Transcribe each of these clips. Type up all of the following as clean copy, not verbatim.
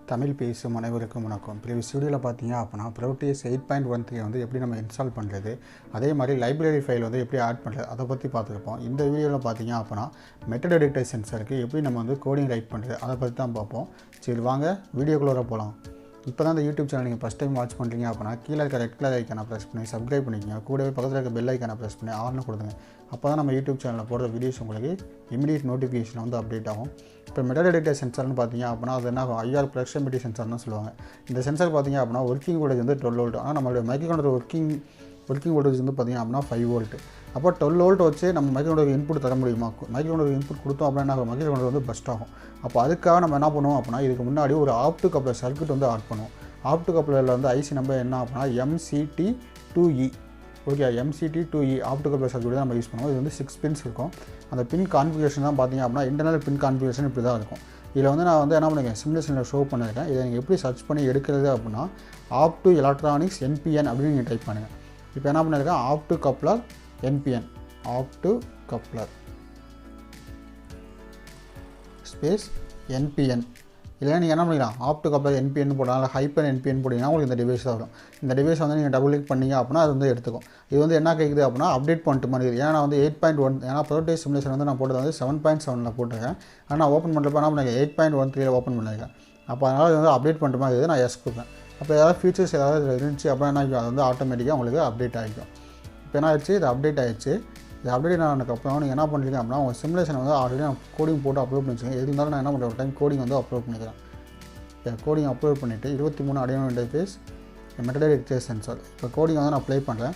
தமிழ் பேசும் அனைவருக்கும் வணக்கம். ப்ரீவியஸ் வீடியோவில் பார்த்தீங்க அப்படின்னா ப்ரோட்டீஸ் 8.13 வந்து எப்படி நம்ம இன்ஸ்டால் பண்ணுறது, அதே மாதிரி லைப்ரரி ஃபைல் வந்து எப்படி ஆட் பண்ணுறது அதை பற்றி பார்த்துருப்போம். இந்த வீடியோவில் பார்த்தீங்க அப்படின்னா மெட்டல் டிடெக்டர் சென்சருக்கு எப்படி நம்ம வந்து கோடிங் ரைட் பண்ணுறது அதை பற்றி தான் பார்ப்போம். சரி வாங்க வீடியோக்குள்ளே போகலாம். இப்போ தான் இந்த யூடியூப் சேனல் நீங்கள் ஃபஸ்ட் டைம் வாட்ச் பண்ணுறீங்க அப்படின்னா கீழே இருக்க ரெட் கலர் ஐக்கானை ப்ரெஸ் பண்ணி சப்ஸ்கிரைப் பண்ணிக்கோங்க. கூடவே பக்கத்தில் இருக்க பெல் ஐக்கானை ப்ரெஸ் பண்ணி ஆல்னு கொடுங்க. அப்போ தான் நம்ம யூடியூப் சேனலில் போடுற வீடியோஸ் உங்களுக்கு இமீடியட் நோட்டிஃபிகேஷன் வந்து அப்டேட் ஆகும். இப்போ மெட்டல் டிடெக்டர் சென்சர்னு பார்த்தீங்க அப்படின்னா அது என்ன ஆகும், ஐஆர் ப்ராக்சிமிட்டி சென்சர்னு சொல்லுவாங்க. இந்த சென்சர் பார்த்தீங்க அப்படின்னா ஒர்க்கிங் வோல்டேஜ் வந்து 12 வோல்ட். ஆனால் நம்மளுடைய மைக்ரோகண்ட்ரோலர் ஒர்க்கிங் வோல்டேஜ் வந்து பார்த்தீங்க அப்படின்னா 5 வோல்ட். அப்போ 12 வோல்ட் வச்சு நம்ம மைக்ரோகண்ட்ரோலர் இன்புட் தர முடியுமா? மைக்ரோகண்ட்ரோலர் இன்புட் கொடுத்தோம் அப்படின்னா மைக்ரோகண்ட்ரோலர் வந்து பஸ்ட் ஆகும். அப்போ அதுக்காக நம்ம என்ன பண்ணுவோம் அப்படின்னா இதுக்கு முன்னாடி ஒரு ஆப்டு கப்ளர் சர்க்யூட் வந்து ஆட் பண்ணுவோம். ஆப்டு கப்ளரில் வந்து ஐசி நம்பர் என்ன அப்படின்னா MCT2E. Okay, MCT2E ஆப்டு coupler circuit தான் நம்ம யூஸ் பண்ணுவோம். இது வந்து 6 பின்ஸ் இருக்கும். அந்த பின் கான்ஃபிகரேஷன் தான் பார்த்தீங்க அப்படின்னா இன்டர்னல் பின் கான்ஃபிகரேஷன் இப்படி தான் இருக்கும். இதில் வந்து நான் வந்து என்ன பண்ணியிருக்கேன், சிமுலேஷனில் ஷோ பண்ணியிருக்கேன். இதை நீங்கள் எப்படி சர்ச் பண்ணி எடுக்கிறது அப்படின்னா ஆப்டு எலக்ட்ரானிக்ஸ் NPN அப்படின்னு நீங்கள் டைப் பண்ணுங்கள். இப்போ என்ன பண்ணியிருக்கேன், opto coupler NPN, opto coupler space NPN. இல்லை நீங்கள் என்ன பண்ணிக்கலாம், ஆப்டு கப்ளர் NPN போடலாம், ஹைப்பர் NPN போட்டிங்கன்னா உங்களுக்கு இந்த டிவைஸ் தான் வரும். இந்த டிவைஸ் வந்து நீங்கள் டபுள் கிளிக் பண்ணிங்க அப்படின்னா அது வந்து எடுத்துக்கும். இது வந்து என்ன கேட்குது அப்படின்னா அப்டேட் பண்ணிட்டு மாதிரி இருக்குது. ஏன்னா வந்து 8.1, ஏன்னா ப்ரோட்டோடைப் சிமுலேஷன் வந்து நான் போட்டது வந்து 7.7 போட்டிருக்கேன். ஆனால் நான் ஓப்பன் பண்ணுறப்ப என்ன பண்ணிருக்கேன் 8.13 ஓப்பன் பண்ணியிருக்கேன். அப்போ அதனால் இது வந்து அப்டேட் பண்ணுற மாதிரி இருக்குது. நான் எஸ் கொடுப்பேன். அப்போ ஏதாவது ஃபீச்சர்ஸ் ஏதாவது இருந்துச்சு அப்படின்னா என்ன ஆகிக்கும், அது வந்து ஆட்டோமேட்டிக்காக உங்களுக்கு அப்டேட் ஆகிக்கும். இப்போ என்ன ஆயிடுச்சு, இது அப்டேட் ஆகிடுச்சு. இது அப்டேட் ஆனதுக்கப்புறம் நீங்கள் என்ன பண்ணுறீங்க அப்படின்னா உங்கள் சிமுலேஷனை வந்து ஆல்ரெடி நான் கோடிங் போட்டு அப்லோட் பண்ணி வச்சுக்கேன். எது இருந்தாலும் நான் என்ன பண்ணுறேன், ஒரு டைம் கோடிங் வந்து அப்லோட் பண்ணிக்கிறேன். கோடிங் அப்லோட் பண்ணிவிட்டு 23 அடையாள இன்டர்ஃபேஸ் மெட்டல் டிடெக்டர் சென்சார். இப்போ கோடிங் வந்து நான் ப்ளே பண்ணுறேன்.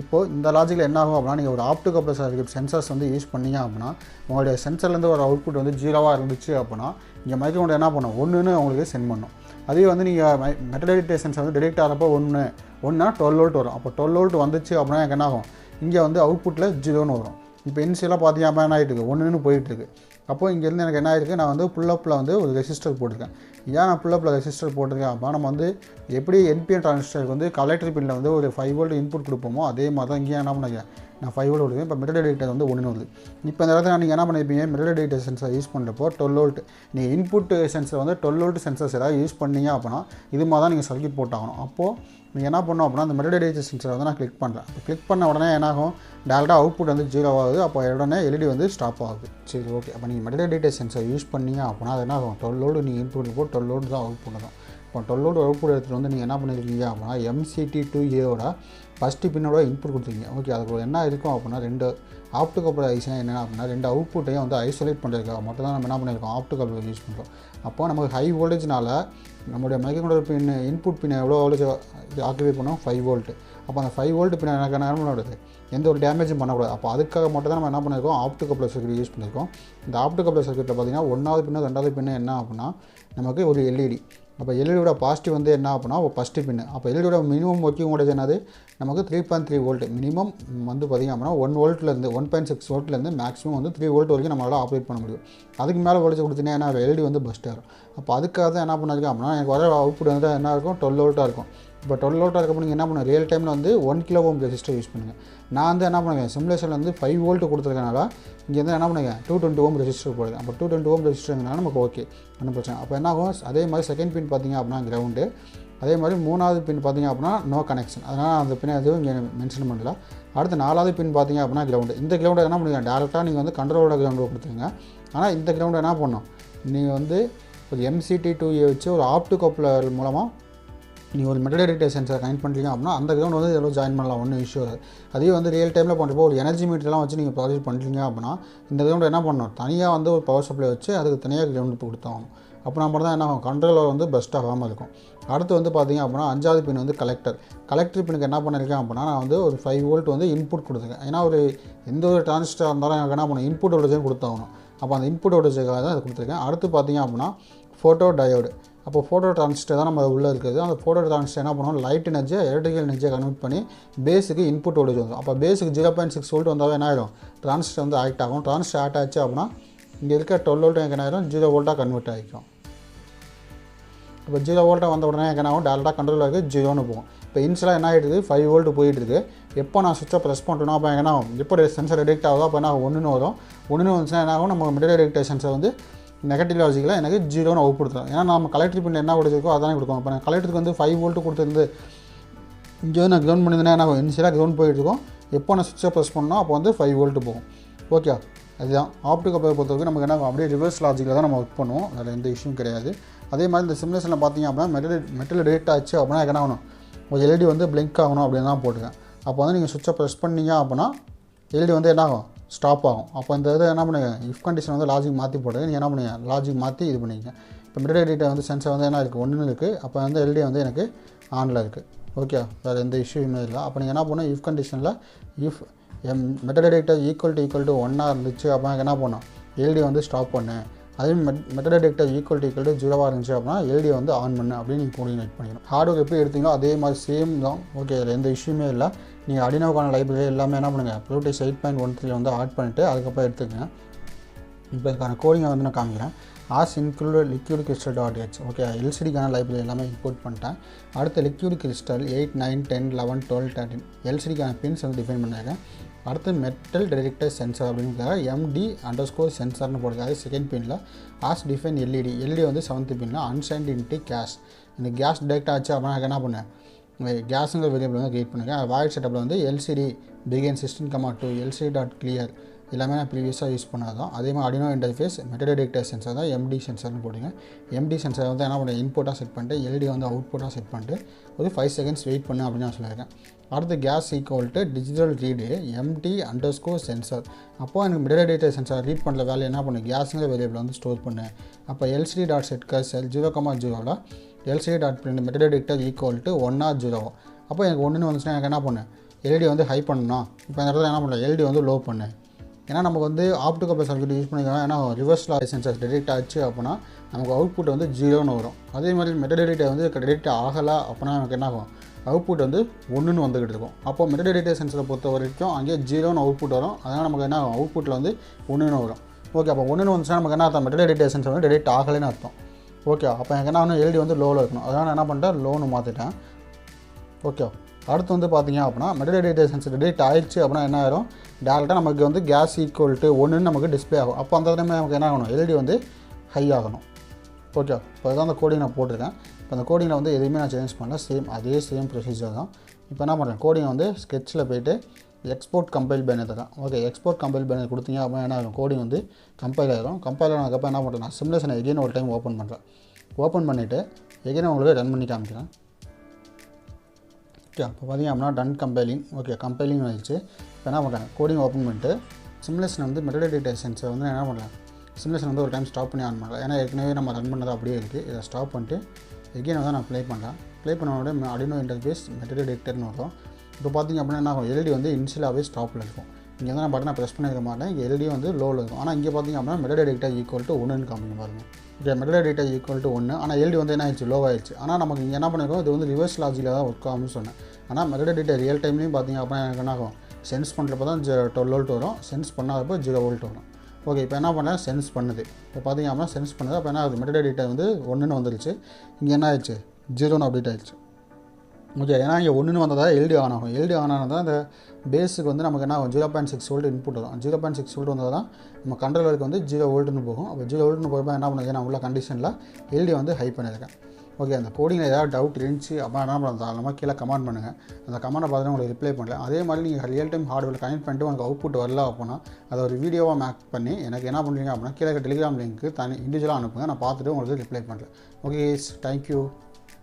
இப்போது இந்த லாஜிக்கில் என்ன ஆகும் அப்படின்னா நீங்கள் ஒரு ஆப்டு கப்ளர் சர்க்யூட் சென்சார்ஸ் வந்து யூஸ் பண்ணீங்க அப்படின்னா உங்களுடைய சென்சர்லேருந்து ஒரு அவுட்புட் வந்து 0வாக இருந்துச்சு அப்படின்னா இங்கே மைக்ரோகண்ட்ரோலர் என்ன பண்ணும், 1ன்னு உங்களுக்கு சென்ட் பண்ணும். அதே வந்து நீங்கள் மெட்டல் டிடெக்டர் சென்சார் வந்து டிடெக்ட் ஆகிறப்போ 1னா 12 வோல்ட் வரும். அப்போ 12 வோல்ட் வந்துச்சு அப்படின்னா எனக்கு என்ன ஆகும், இங்கே வந்து அவுட்புட்டில் 0ன்னு வரும். இப்போ இனிஷியலாக பார்த்தீங்க அப்படின்னா என்ன ஆகிட்டு இருக்கு, 1ன்னு போயிட்டுருக்கு. அப்போது இங்கேருந்து எனக்கு என்ன ஆகிருக்கு, நான் வந்து புல்லப்பில் வந்து ஒரு ரெசிஸ்டர் போட்டிருக்கேன். ஏன் நான் புல்லப்பில் ரெசிஸ்டர் போட்டிருக்கேன் அப்படின்னா நம்ம வந்து எப்படி NPN டிரான்சிஸ்டருக்கு வந்து கலெக்டர் பின்னில் வந்து ஒரு 5 வோல்ட் இன்புட் கொடுப்போமோ அதே மாதிரி தான் இங்கே என்ன பண்ணிக்கிறேன், நான் 5 வோல்ட் கொடுக்குறேன். இப்போ மெட்டல் டிடெக்டர் வந்து 1ன்னு வருது. இப்போ இந்த இடத்துல நீங்கள் என்ன பண்ணியிருப்பீங்க, மெட்டல் டிடெக்டர் சென்சர் யூஸ் பண்ணுறப்போ 12 வோல்ட் நீங்கள் இன்புட் சென்சர் வந்து 12 வோல்ட் சென்சர்ஸ் ஏதாவது யூஸ் பண்ணீங்க அப்படின்னா இது மாதிரி தான் நீங்கள் சர்க்யூட் போட்டாகணும். அப்போது நீங்கள் என்ன பண்ணோம் அப்படின்னா அந்த மெட்டல் டிடெக்டர் சென்சரை வந்து நான் கிளிக் பண்ணுறேன். அப்போ கிளிக் பண்ண உடனே என்னாகும், டேரெக்டாக அவுட்புட் வந்து 0 ஆகுது. அப்போ உடனே LED வந்து ஸ்டாப் ஆகுது. சரி ஓகே, அப்போ நீங்கள் மெட்டல் டிடெக்டர் சென்சர் யூஸ் பண்ணீங்க அப்படின்னா அது என்ன ஆகும், 12 வோல்ட் நீங்கள் இன்புட் போட்டு 12 வோல்ட் தான் அவுட்புட் தான். இப்போ 12 வோல்ட் அவுட்புட் எடுத்துகிட்டு வந்து நீங்கள் என்ன பண்ணியிருக்கீங்க அப்படின்னா MCT2A ஃபஸ்ட்டு பின்னோட இன்புட் கொடுத்துருக்கீங்க. ஓகே, அதுக்கு என்ன இருக்கும் அப்படின்னா 2 ஆப்டு கப்ளர் ஐசினா என்ன அப்படின்னா 2 அவுட்புட்டையும் வந்து ஐசோலேட் பண்ணுறதுக்காக மட்டும் தான் நம்ம என்ன பண்ணியிருக்கோம், ஆப்டு கப்ளர் யூஸ் பண்ணுறோம். அப்போ நமக்கு ஹை வோல்டேஜ்னால நம்மளுடைய மைக்ரோகண்ட்ரோலர் பின் இன்புட் பின் எவ்வளோ வோல்டேஜ் ஆக்டிவேட் பண்ணோம், 5 வோல்ட். அப்போ அந்த 5 வோல்ட் பின் எனக்கு என்ன பண்ணக்கூடாது, எந்த ஒரு டேமேஜும் பண்ணக்கூடாது. அப்போ அதுக்காக மட்டும் தான் நம்ம என்ன பண்ணியிருக்கோம், ஆப்டு கப்ளர் சர்க்யூட் யூஸ் பண்ணியிருக்கோம். இந்த ஆப்டு கப்ளர் சர்க்யூட்டில் பார்த்தீங்கன்னா 1வது பின்னு 2வது பின்னு என்ன அப்படின்னா நமக்கு ஒரு LED. அப்போ LEDயோட பாசிட்டிவ் வந்து என்ன அப்படின்னா ஒரு ஃபஸ்ட்டு பின்னு. அப்போ LEDயோட மினிமம் ஒர்க்கிங் வோல்டேஜ் என்னது, நமக்கு 3.3 வோல்ட். மினிமம் வந்து பார்த்திங்க அப்படின்னா 1 வோல்ட்லேருந்து 1.6 வோல்ட்லேருந்து மேக்ஸிமம் வந்து 3 வோல்ட் வரைக்கும் நம்மளால் ஆப்ரேட் பண்ண முடியும். அதுக்கு மேலே வோல்டேஜ் கொடுத்தீங்கன்னா LED வந்து பஸ்ட் ஆகும். அப்போ அதுக்காக தான் என்ன பண்ணிருக்கேன் அப்படின்னா எனக்கு வர அவுட்புட் வந்து என்ன இருக்கும், 12 வோல்ட்டாக இருக்கும். இப்போ 12 வோல்ட்டாக இருக்கப்போ நீங்கள் என்ன பண்ணுங்கள், ரியல் டைமில் வந்து 1 கிலோ ஓம் ரெசிஸ்டர் யூஸ் பண்ணுங்கள். நான் வந்து என்ன பண்ணுவேன், சிமுலேஷனில் வந்து 5 வோல்ட் கொடுத்துருக்கனால இங்கேருந்து என்ன பண்ணுங்க 220 ஓம் ரெசிஸ்டர் போடுங்க. அப்போ 220 ஓம் ரெசிஸ்டர்னால நமக்கு ஓகே, ஒன்றும் பிரச்சனை. அப்போ என்ன ஆகும், அதே மாதிரி செகண்ட் பின் பார்த்திங்க அப்படின்னா கிரவுண்டு, அதே மாதிரி 3வது பின் பார்த்திங்க அப்படின்னா நோ கனெக்ஷன். அதனால் அந்த பின் எதுவும் இங்கே மென்ஷன் பண்ணல. அடுத்து 4வது பின் பார்த்திங்க அப்படின்னா கிரவுண்டு. இந்த கிரவுண்டை என்ன பண்ணுங்க, டேரெக்டாக நீங்கள் வந்து கண்ட்ரோலோட கிரவுண்டு கொடுத்துருங்க. ஆனால் இந்த கிரவுண்டை என்ன பண்ணணும், நீங்கள் வந்து ஒரு MCT2A வச்சு ஒரு ஆப்டு கப்ளர் மூலமாக நீங்கள் ஒரு மெட்டல் டிடெக்டர் சென்சரை கனெக்ட் பண்ணுறீங்க அப்படின்னா அந்த கிரவுண்ட் வந்து எவ்வளோ ஜாயின் பண்ணலாம், ஒன்றும் இஷ்யூ வராது. அதே வந்து ரியல் டைமில் பண்ணுறப்போ ஒரு எனர்ஜி மீட்டர்லாம் வச்சு நீங்கள் ப்ராஜெக்ட் பண்ணுறீங்க அப்படின்னா இந்த கிரவுண்ட் என்ன பண்ணணும், தனியாக வந்து ஒரு பவர் சப்ளை வச்சு அதுக்கு தனியாக கிரவுண்ட் கொடுத்தாகணும். அப்போ நம்ம தான் என்ன ஆகும், கண்ட்ரோலர் வந்து பெஸ்ட் ஆகாமல் இருக்கும். அடுத்து வந்து பார்த்திங்க அப்படின்னா 5வது பின் வந்து கலெக்டர் பின்னுக்கு என்ன பண்ணியிருக்கேன் அப்படின்னா நான் வந்து ஒரு 5 வோல்ட் வந்து இன்புட் கொடுத்துருக்கேன். ஏன்னா ஒரு எந்த ஒரு டிரான்சிஸ்டராக இருந்தாலும் எனக்கு என்ன பண்ணணும், இன்புட் வோல்டேஜ் கொடுத்தாகணும். அப்போ அந்த இன்புட் வோல்டேஜுக்காக தான் அதை கொடுத்துருக்கேன். அடுத்து பார்த்திங்க அப்படின்னா ஃபோட்டோ டயோடு. அப்போ ஃபோட்டோ டிரான்சிஸ்டர் தான் நம்ம உள்ளே இருக்குது. அந்த ஃபோட்டோ டிரான்சிஸ்டர் என்ன பண்ணுவோம், லைட் எனர்ஜியை எலக்ட்ரிக்கல் எனர்ஜியை கன்வெர்ட் பண்ணி பேஸுக்கு இன்புட் வோல்டேஜ் வந்துடும். அப்போ பேஸுக்கு 0.6 வோல்ட் வந்தால் என்ன ஆகிடும், டிரான்சிஸ்டர் வந்து ஆக்ட் ஆகும். டிரான்சிஸ்டர் ஆக்ட் ஆச்சு அப்படின்னா இங்கே இருக்க 12 வோல்ட் எனக்கு என்ன ஆகிடும், 0 வோல்ட்டாக கன்வெர்ட் ஆகிக்கும். இப்போ 0 வோல்ட்டாக வந்த உடனே எனக்கு என்ன ஆகும், டேரெக்டாக கண்ட்ரோலில் இருக்குது 0ன்னு போகும். இப்போ இன்ஸ்டலாக என்ன ஆகிடுது, 5 வோல்ட் போயிட்டுருக்கு. எப்போ நான் சுவிட்சை ப்ரெஸ் பண்ணுறேன்னா அப்போ என்ன ஆகும், எப்போ சென்சர் டிடெக்ட் ஆகுதோ அப்போ என்ன ஆகும், 1ன்னு வரும். 1ன்னு வந்துச்சுன்னா என்ன ஆகும், நம்ம மெட்டல் டிடெக்டர் சென்சர் வந்து நெகட்டிவ் லாஜிக்கில் எனக்கு 0ன்னு அவுட் கொடுத்துரும். ஏன்னா நம்ம கலெக்டர் பின் என்ன கொடுத்துருக்கோ அதானே கொடுக்கும். இப்போ நான் கலெக்டருக்கு வந்து 5 வோல்ட் கொடுத்துருந்து இங்கே வந்து நான் கிரவுண்ட் பண்ணியிருந்தேன்னா என்ன இனிஷியலாக கிரவுண்ட் போயிட்டுருக்கோம். எப்போ நான் சுவிட்சை ப்ரெஸ் பண்ணோம் அப்போ வந்து 5 வோல்ட் போகும். ஓகே, அதுதான் ஆப்டிக் கப்ளர் பொறுத்தவரைக்கும் நமக்கு என்ன அப்படியே ரிவர்ஸ் லாஜிக்கில் தான் நம்ம ஒர்க் பண்ணுவோம். அதில் எந்த இஷ்யூவும் கிடையாது. அதே மாதிரி இந்த சிமுலேஷனில் பார்த்தீங்க அப்படின்னா மெட்டல் டேட் ஆச்சு அப்படின்னா என்ன ஆகணும், ஒரு எல்இடி வந்து பிளிங்க் ஆகணும் அப்படின்னு தான் போட்டுருக்கேன். அப்போ வந்து நீங்கள் சுவிட்சை ப்ரெஸ் பண்ணீங்க அப்படின்னா எல்இடி வந்து என்ன ஆகும், ஸ்டாப் ஆகும். அப்போ இந்த இதை என்ன பண்ணுங்க, இஃப் கண்டிஷன் வந்து லாஜிக் மாற்றி போடுங்க. நீங்கள் என்ன பண்ணுங்க, லாஜிக் மாற்றி இது பண்ணிங்க. இப்போ மெட்டல் டேட்டா வந்து சென்சர் வந்து என்ன இருக்குது, 1 இருக்குது. அப்போ வந்து எல்இடி வந்து எனக்கு ஆனில் இருக்குது. ஓகே, வேறு எந்த இஷ்யூமே இல்லை. அப்போ நீங்கள் என்ன பண்ணணும், இஃப் கண்டிஷனில் if metal detector equal to 1 இருந்துச்சு அப்படின்னா என்ன பண்ணணும், எல்இடி வந்து ஸ்டாப் பண்ணு. அதே மெட்டல் டிடெக்டர் ஈக்குவல் டு 0 இருந்துச்சு அப்படின்னா எல்இடி வந்து ஆன் பண்ணு அப்படின்னு நீங்கள் கோஆர்டினேட் பண்ணிக்கணும். ஹார்ட்வேர் எப்படி எடுத்தீங்களோ அதே மாதிரி சேம் தான். ஓகே, அதில் எந்த இஷ்யூமே இல்லை. நீங்கள் Arduinoக்கான லைப்ரரி எல்லாமே என்ன பண்ணுங்கள், ப்ளூடூத் 8.13 வந்து ஆட் பண்ணிவிட்டு அதுக்கப்புறம் எடுத்துக்கங்க. இப்போ இதுக்கான கோடிங்கை வந்து நான் காமிக்கிறேன். Hash include liquid crystal .h. Okay, எல்சிடிக்கான லைப்ரரி எல்லாமே இம்போர்ட் பண்ணிட்டேன். அடுத்து லிக்யூட் கிறிஸ்டல் 8, 9, 10, 11, 12, 13 எல்சிடிக்கான பின்ஸ் வந்து டிஃபைன் பண்ணியிருக்கேன். அடுத்து மெட்டல் டிடெக்டர் சென்சர் அப்படிங்கிறத MD_சென்சர்னு போடுறது செகண்ட் பின்னில். ஆஸ் டிஃபைன் எல்இடி வந்து 7th பின்னில். Unsigned into case. இந்த கேஸ் டிடெக்ட் ஆச்சு அப்படின்னா என்ன பண்ணேன், கேஸுங்கிற வேரியபிள் வந்து கிரியேட் பண்ணுங்கள். வாய்ட் செட்டப்பில் வந்து LCD பிகின் system,2 LCD.clear எல்லாமே நான் ப்ரீவியஸாக யூஸ் பண்ணாதான். அதே மாதிரி Arduino interface metal detector sensor தான் MD சென்சர்னு போடுங்க. MD சென்சர் வந்து என்ன பண்ண, இன்புட்டாக செட் பண்ணிட்டு எல்இடி வந்து அவுட்புட்டாக செட் பண்ணிட்டு ஒரு 5 செகண்ட்ஸ் வெயிட் பண்ணு அப்படின்னு நான் சொல்லியிருக்கேன். அடுத்து case equal to digital read MT sensor. அப்போது எனக்கு மெட்டல் டிடெக்டர் சென்சர் ரீட் பண்ணுற வேலை என்ன பண்ணு, கேஸுங்கிற வேரியபிள் வந்து ஸ்டோர் பண்ணு. அப்போ LCD.set cursor 0,0ல் LCD.print metal detector equal to 1 or 0. அப்போ எனக்கு 1ன்னு வந்துச்சுன்னா எனக்கு என்ன பண்ணு, எல்இடி வந்து ஹை பண்ணணும். இப்போ இந்த இடத்துல என்ன பண்ணல, எல்இடி வந்து லோ பண்ணு. ஏன்னா நமக்கு வந்து ஆப்டிக் கப்ளர் சர்க்யூட் யூஸ் பண்ணிக்கலாம். ஏன்னா ரிவர்ஸ் சென்சர் டிடெக்ட் ஆச்சு அப்படின்னா நமக்கு அவுட்புட் வந்து 0ன்னு வரும். அதே மாதிரி மெட்டல் டிடெக்டர் வந்து டிடெக்ட் ஆகலை அப்படின்னா நமக்கு என்ன ஆகும், அவுட்புட் வந்து 1ன்னு வந்துக்கிட்டு இருக்கும். அப்போ மெட்டல் டிடெக்டர் சென்சரை பொறுத்த வரைக்கும் அங்கேயே 0ன்னு அவுட்புட் வரும். அதனால் நமக்கு என்ன ஆகும், அவுட்புட்டில் வந்து 1ன்னு வரும். ஓகே, அப்போ 1ன்னு வந்துச்சுன்னா நமக்கு என்ன அர்த்தம், மெட்டல் டிடெக்டர் சென்சர் வந்து டிடெக்ட் ஆகலைன்னு அர்த்தம். ஓகே, அப்போ எனக்கு என்ன ஆகணும், எல்இடி வந்து லோவில் இருக்கணும். அதனால் நான் என்ன பண்ணிட்டேன், லோன்னு மாற்றிட்டேன். ஓகே, அடுத்து வந்து பார்த்தீங்க அப்படின்னா மெட்டல் டிடெக்டர் சென்சர் டிடெக்ட் ஆயிடுச்சு அப்படின்னா என்ன ஆயிரும், டேரெக்டாக நமக்கு வந்து கேஸ் ஈக்குவல் டு 1ன்னு நமக்கு டிஸ்பிளே ஆகும். அப்போ அந்த டைம் நமக்கு என்ன ஆகணும், எல்இடி வந்து ஹை ஆகணும். ஓகே, இப்போ அதுதான் அந்த கோடிங் நான் போட்டிருக்கேன். இப்போ அந்த கோடிங்கில் வந்து எதுவுமே நான் சேஞ்ச் பண்ணல, சேம் ப்ரொசீஜர் தான். இப்போ என்ன பண்ணுறேன், கோடிங்கை வந்து ஸ்கெட்சில் போய்ட்டு எக்ஸ்போர்ட் கம்பைல் பேனர் தான். ஓகே, எக்ஸ்போர்ட் கம்பைல் பேனர் கொடுத்தீங்க அப்படின்னா என்ன ஆகும், கோடிங் வந்து கம்பைல் ஆகிடும். கம்பைல் ஆனதுக்கப்புறம் என்ன பண்ணுறேன், நான் சிமுலேஷனை எகைன் ஒரு டைம் ஓப்பன் பண்ணுறேன். ஓப்பன் பண்ணிவிட்டு எகைன் உங்களுக்கு ரன் பண்ணி காமிக்கிறேன். ஓகே, இப்போ பார்த்தீங்க அப்படின்னா டன் கம்பைலிங். ஓகே, கம்பைலிங் ஆகிடுச்சு. இப்போ என்ன பண்ணுறேன், கோடிங் ஓப்பன் பண்ணிட்டு சிமுலேஷன் வந்து மெட்டல் டிடெக்டர் சென்சர் வந்து என்ன பண்ணுறேன், சிமுலேஷன் வந்து ஒரு டைம் ஸ்டாப் பண்ணி ஆன் பண்ணலாம். ஏன்னா ஏற்கனவே நம்ம ரன் பண்ணது அப்படியே இருக்குது. இதை ஸ்டாப் பண்ணிட்டு எகைன் வந்து நான் ப்ளே பண்ணுறேன். ப்ளே பண்ணோட Arduino இன்டர்ஃபேஸ் மெட்டல் டிடெக்டர்னு வரும். இப்போ பார்த்திங்க அப்படின்னா என்ன ஆகும், எல்இடி வந்து இனிஷியலாகவே ஸ்டாப்பில் இருக்கும். இங்கே வந்து நான் பட்டனை ப்ரெஸ் பண்ணியிருக்க மாட்டேன், இங்கே எல்இடி வந்து லோவில் இருக்கும். ஆனால் இங்கே பார்த்திங்க அப்படின்னா மெட்டல் டிடெக்டர் ஈக்குவல் டு 1ன்னு காமிக்க பாருங்கள். Okay, metal detector equal to 1. ஆனால் எல்இடி வந்து என்ன ஆயிடுச்சு, லோ ஆயிடுச்சு. ஆனால் நமக்கு இங்கே என்ன பண்ணியிருக்கோம், இது வந்து ரிவர்ஸ் லாஜிக்கில் தான் ஒர்க் ஆகும்னு சொன்னேன். ஆனால் மெட்டல் டிடெக்டர் ரியல் டைம்லேயும் பார்த்திங்க அப்படின்னா எனக்கு என்ன ஆகும், சென்ஸ் பண்ணுறப்ப தான் 12 வோல்ட் வரும், சென்ஸ் பண்ணாதப்போ 0 வோல்ட் வரும். ஓகே, இப்போ என்ன பண்ணேன், சென்ஸ் பண்ணுது. இப்போ பார்த்திங்க அப்படின்னா சென்ஸ் பண்ணுது. அப்போ என்ன ஆகுது, மெட்டல் டிடெக்டர் வந்து 1ன்னு வந்துருச்சு. இங்கே என்ன ஆயிடுச்சு, 0ன்னு அப்டேட் ஆயிடுச்சு. ஓகே, ஏன்னா இங்கே 1ன்னு வந்ததாக எல்இடி ஆன் ஆகும். எல்இடி ஆன் ஆனால் தான் இந்த பேஸுக்கு வந்து நமக்கு என்ன ஆகும், 0.6 வோல்ட் இன்புட் வரும். 0.6 வோல்ட் வந்தால் தான் நம்ம கண்ட்ரோலருக்கு வந்து 0 வோல்ட்னு போகும். அப்போ 0 வோல்ட்னு போகிறப்ப என்ன பண்ணுது, நான் உள்ள கண்டிஷனில் எல்இடி வந்து ஹை பண்ணியிருக்கேன். ஓகே, அந்த கோடிங்கில் ஏதாவது டவுட் இருந்துச்சு அப்படின்னா என்ன பண்ணுறது, தாராளமாக கீழே கமெண்ட் பண்ணுங்கள். அந்த கமெண்ட்டை பார்த்துட்டு உங்களுக்கு ரிப்ளை பண்ணல. அதே மாதிரி நீங்கள் ரியல் டைம் ஹார்ட்வேர் கனெக்ட் பண்ணிட்டு உங்களுக்கு அவுட்புட் வரல அப்படின்னா அதை ஒரு வீடியோவாக மேக் பண்ணி எனக்கு என்ன பண்ணுறீங்க அப்படின்னா கீழே டெலிகிராம் லிங்க்கு தனி இண்டிவிஜுவலாக அனுப்புங்க. நான் பார்த்துட்டு உங்களுக்கு ரிப்ளை பண்ணுறேன். Okay, thank you.